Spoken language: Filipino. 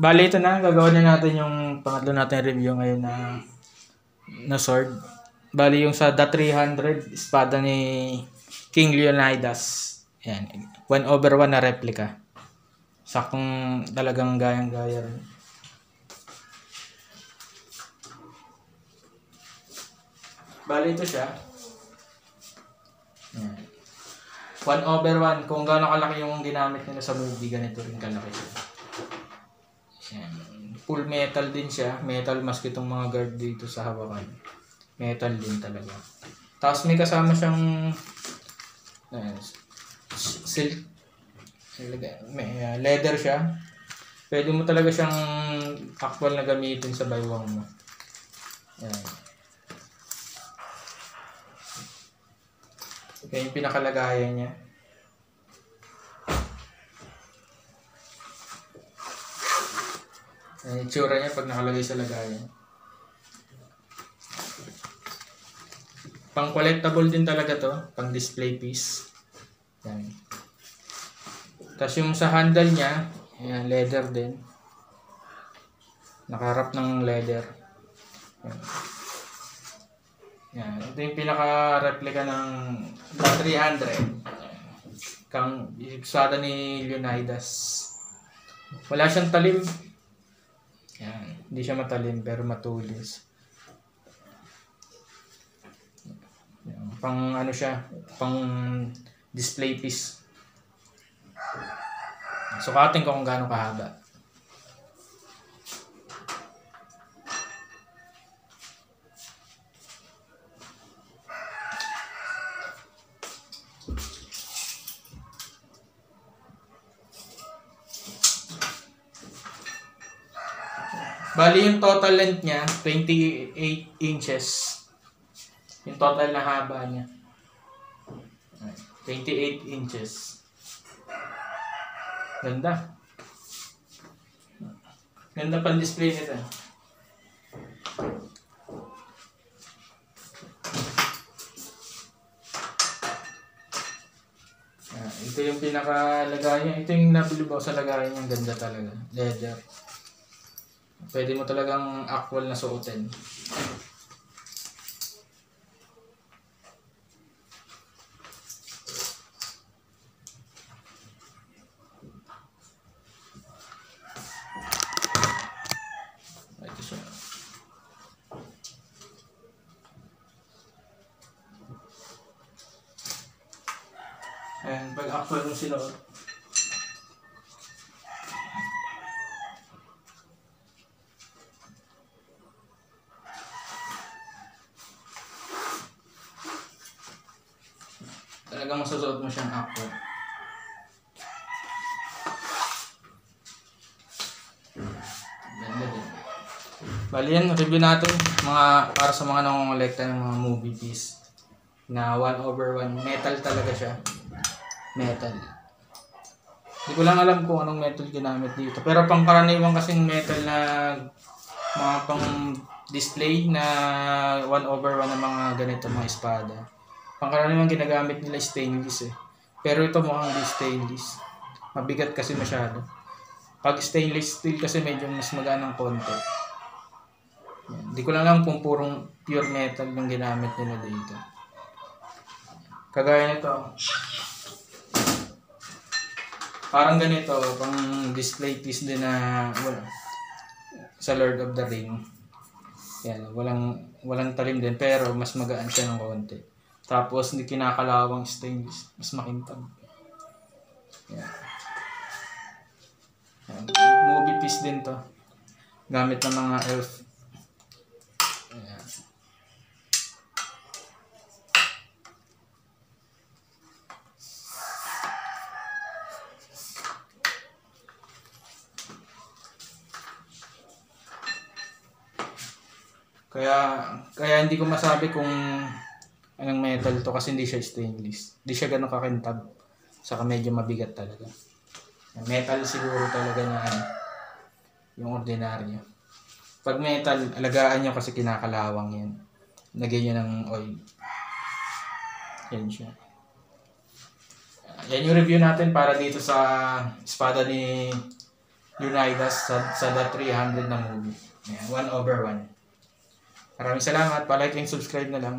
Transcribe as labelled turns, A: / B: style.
A: Bali, ito na. Gagawin na natin yung pangatlo natin review ngayon na sword. Bali, yung sa The 300, espada ni King Leonidas. Yan. 1/1 na replica. Sakong talagang gayang-gaya rin. Bali, ito siya. Yan. 1/1. Kung gaano kalaki yung ginamit nila sa movie, ganito rin kalaki siya. Yan. Full metal din siya. Metal mask itong mga guard dito sa hawakan. Metal din talaga. Tapos may kasama siyang silk. May leather siya. Pwede mo talaga siyang actual na gamitin sa baywang mo. Yan. Yan yung pinakalagayan niya. Yan yung itsura niya pag nakalagay sa lagayan. Pang collectible din talaga to. Pang display piece. Yan. Tapos yung sa handle niya, yan, leather din. Nakaharap ng leather. Yan. Yan. Ito yung pinaka-replica ng 300. Kang espada ni Leonidas. Wala siyang talim. Yan. Hindi siya matalim pero matulis. Yan. Pang ano siya, pang display piece. Sukatin ko kung gaano kahaba. Bali yung total length niya, 28 inches. Yung total na haba niya. 28 inches. Ganda. Ganda pang display nito. Ito yung pinakalagayan. Ito yung nabili ko sa lagayan niya. Ganda talaga. Leather. Pwede mo talagang actual na suotin. Ito siya. Ayan, pag actual mo sinuot. Talagang masusuot mo siyang actual. Ganda din. Bali yan, review natin mga para sa mga nangongolekta ng mga movie piece na 1/1. Metal talaga siya. Metal. Hindi ko lang alam kung anong metal ginamit dito. Pero pangkaraniwan kasing metal na mga pang display na 1/1 ng mga ganito mga espada. Pangkaraniwan ginagamit nila stainless eh. Pero ito mukhang di stainless. Mabigat kasi masyado. Pag stainless steel kasi medyo mas magaan ng konti. Hindi ko lang alam kung purong pure metal yung ginamit nila dito. Kagaya nito. Parang ganito, pang display piece din na sa Lord of the Ring. Yan, walang talim din pero mas magaan siya ng konti. Tapos hindi kinakalawang stainless, mas makintab. Yan. Yan. Movie piece din to. Gamit ng mga elf. Yan. Kaya hindi ko masabi kung anong metal to kasi hindi siya stainless. Hindi siya ganun kakintab. Saka medyo mabigat talaga. Metal siguro talaga na yung ordinaryo. Pag metal, alagaan nyo kasi kinakalawang yan. Lagyan nyo ng oil. Yan siya. Yan yung review natin para dito sa espada ni Leonidas sa The 300 na movie. Ayan, 1/1. Maraming salamat. Pa-like and subscribe na lang.